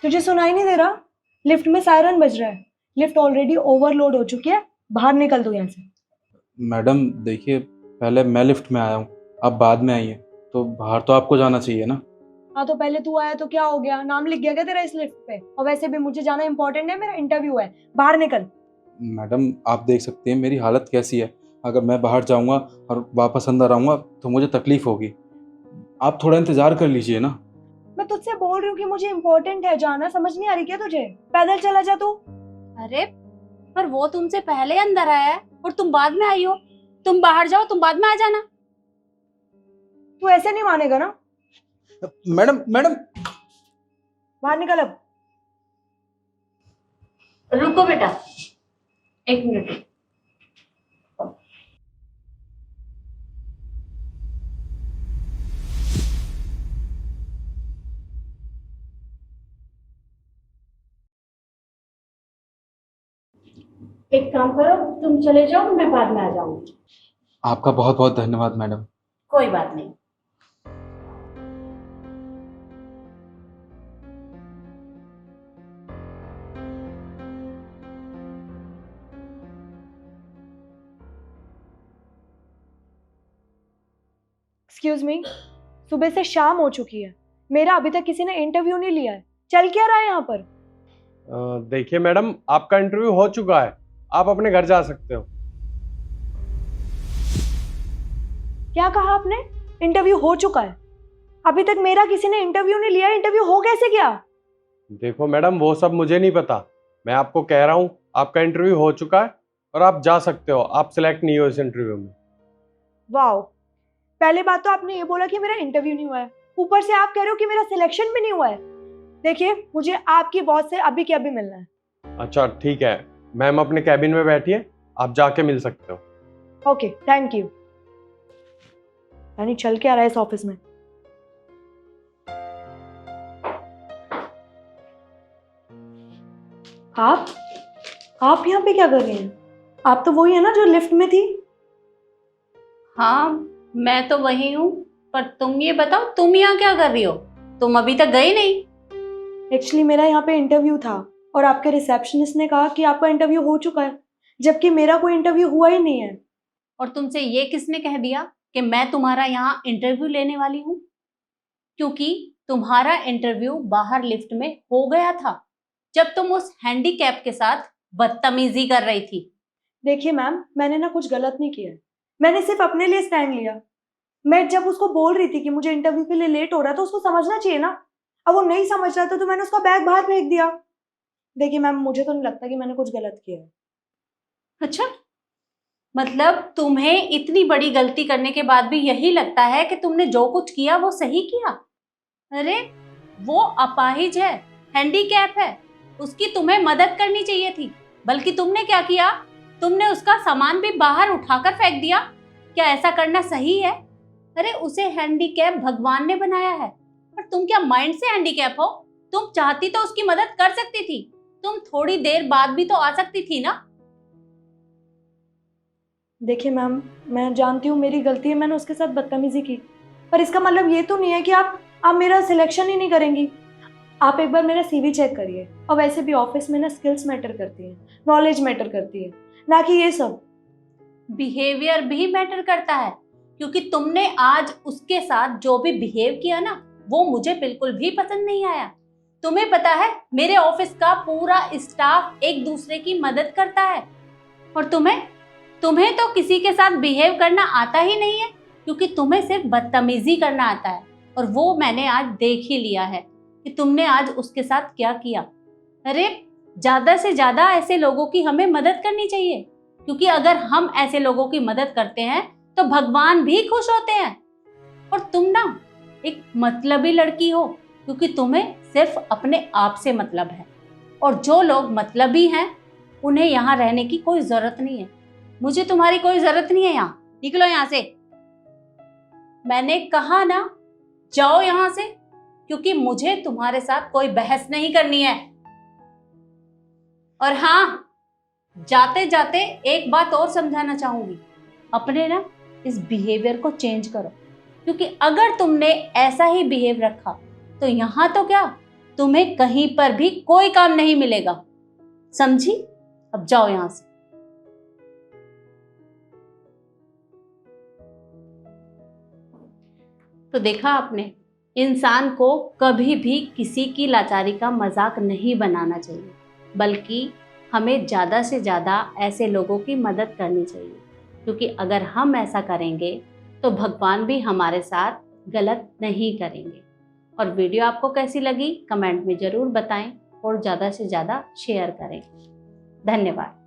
तुझे सुनाई नहीं दे रहा? लिफ्ट में सायरन बज रहा है। लिफ्ट ऑलरेडी ओवरलोड हो चुकी है। बाहर निकल तू यहाँ से। मैडम देखिए, पहले मैं लिफ्ट में आया हूँ, आप बाद में आई हैं, तो बाहर तो आपको जाना चाहिए ना। हाँ तो पहले तू आया तो क्या हो गया? नाम लिख गया क्या तेरा इस लिफ्ट पे? और वैसे भी मुझे जाना इंपॉर्टेंट है, मेरा इंटरव्यू है। बाहर निकल। मैडम आप देख सकते हैं मेरी हालत कैसी है। अगर मैं बाहर जाऊँगा और वापस अंदर आऊँगा तो मुझे तकलीफ होगी। आप थोड़ा इंतज़ार कर लीजिए ना। मैं तुझसे बोल रही हूँ कि मुझे इंपॉर्टेंट है जाना। समझ नहीं आ रही क्या तुझे? पैदल चला जा तू। अरे पर वो तुमसे पहले अंदर आया है और तुम बाद में आई हो। तुम बाहर जाओ, तुम बाद में आ जाना। तू ऐसे नहीं मानेगा ना? मैडम मैडम बाहर निकल अब। रुको बेटा, 1 मिनट। एक काम करो, तुम चले जाओ, मैं बाद में आ जाऊंगी। आपका बहुत बहुत धन्यवाद मैडम। कोई बात नहीं। एक्सक्यूज मी, सुबह से शाम हो चुकी है। मेरा अभी तक किसी ने इंटरव्यू नहीं लिया है। चल क्या रहा है यहाँ पर? देखिए मैडम, आपका इंटरव्यू हो चुका है, आप अपने घर जा सकते हो। क्या कहा आपने? इंटरव्यू हो चुका है? अभी तक मेरा किसी ने इंटरव्यू नहीं लिया। इंटरव्यू हो कैसे गया? देखो मैडम, वो सब मुझे नहीं पता, मैं आपको कह रहा हूँ आपका इंटरव्यू हो चुका है और आप जा सकते हो। आप सिलेक्ट नहीं हो इस इंटरव्यू में। वाओ, पहले बात तो आपने ये बोला कि मेरा इंटरव्यू नहीं हुआ है, ऊपर से आप कह रहे हो कि मेरा सिलेक्शन भी नहीं हुआ है। देखिए, मुझे आपकी बॉस से अभी के अभी मिलना है। अच्छा ठीक है मैम, अपने कैबिन में बैठिए, आप जाके मिल सकते हो। Okay, thank you. यानी चल के आ रहा है इस ऑफिस में। आप यहाँ पे क्या कर रही हैं? आप तो वही है ना जो लिफ्ट में थी? हाँ, मैं तो वही हूँ, पर तुम ये बताओ, तुम यहाँ क्या कर रही हो? तुम अभी तक गई नहीं। एक्चुअली मेरा यहाँ पे इंटरव्यू था और आपके रिसेप्शनिस्ट ने कहा कि आपका इंटरव्यू हो चुका है, जबकि मेरा कोई इंटरव्यू हुआ ही नहीं है। और तुमसे ये किसने कह दिया कि मैं तुम्हारा यहाँ इंटरव्यू लेने वाली हूँ? क्योंकि तुम्हारा इंटरव्यू बाहर लिफ्ट में हो गया था, जब तुम उस हैंडीकैप के साथ बदतमीजी कर रही थी। देखिए मैम, मैंने ना कुछ गलत नहीं किया है। मैंने सिर्फ अपने लिए स्टैंड लिया। मैं जब उसको बोल रही थी कि मुझे इंटरव्यू के लिए लेट हो रहा है तो उसको समझना चाहिए ना। अब वो नहीं समझ रहा था तो मैंने उसका बैग बाहर फेंक दिया। देखिए मैम, मुझे तो नहीं लगता कि मैंने कुछ गलत किया है। अच्छा, मतलब तुम्हें इतनी बड़ी गलती करने के बाद भी यही लगता है कि तुमने जो कुछ किया वो सही किया? अरे वो अपाहिज है, हैंडीकैप है, उसकी तुम्हें मदद करनी चाहिए थी। बल्कि तुमने क्या किया, तुमने उसका सामान भी बाहर उठाकर फेंक दिया। क्या ऐसा करना सही है? अरे उसे हैंडीकैप भगवान ने बनाया है, पर तुम क्या माइंड से हैंडीकैप हो? तुम चाहती तो उसकी मदद कर सकती थी, तुम थोड़ी देर बाद भी तो आ सकती थी ना। देखिए मैम, मैं जानती हूँ मेरी गलती है, मैंने उसके साथ बदतमीजी की, पर इसका मतलब ये तो नहीं है कि आप मेरा सिलेक्शन ही नहीं करेंगी। आप एक बार मेरा सीवी चेक करिए। और वैसे भी ऑफिस में ना स्किल्स मैटर करती है, नॉलेज मैटर करती है, ना कि ये सब। बिहेवियर भी मैटर करता है, क्योंकि तुमने आज उसके साथ जो भी बिहेव किया ना, वो मुझे बिल्कुल भी पसंद नहीं आया। तुम्हें पता है, मेरे ऑफिस का पूरा स्टाफ एक दूसरे की मदद करता है, और तुम्हें तो किसी के साथ बिहेव करना आता ही नहीं है, क्योंकि तुम्हें सिर्फ बदतमीजी करना आता है। और वो मैंने आज देख ही लिया है कि तुमने आज उसके साथ क्या किया। अरे ज्यादा से ज्यादा ऐसे लोगों की हमें मदद करनी चाहिए, क्योंकि अगर हम ऐसे लोगों की मदद करते हैं तो भगवान भी खुश होते हैं। और तुम ना एक मतलबी लड़की हो, क्योंकि तुम्हें सिर्फ अपने आप से मतलब है। और जो लोग मतलबी हैं उन्हें यहाँ रहने की कोई जरूरत नहीं है। मुझे तुम्हारी कोई जरूरत नहीं है, यहाँ निकलो यहाँ से। मैंने कहा ना, जाओ यहाँ से, क्योंकि मुझे तुम्हारे साथ कोई बहस नहीं करनी है। और हाँ, जाते जाते एक बात और समझाना चाहूंगी, अपने ना इस बिहेवियर को चेंज करो, क्योंकि अगर तुमने ऐसा ही बिहेव रखा तो यहाँ तो क्या, तुम्हें कहीं पर भी कोई काम नहीं मिलेगा, समझी? अब जाओ यहां से। तो देखा आपने, इंसान को कभी भी किसी की लाचारी का मजाक नहीं बनाना चाहिए, बल्कि हमें ज़्यादा से ज़्यादा ऐसे लोगों की मदद करनी चाहिए, क्योंकि अगर हम ऐसा करेंगे तो भगवान भी हमारे साथ गलत नहीं करेंगे। और वीडियो आपको कैसी लगी कमेंट में ज़रूर बताएं और ज़्यादा से ज़्यादा शेयर करें। धन्यवाद।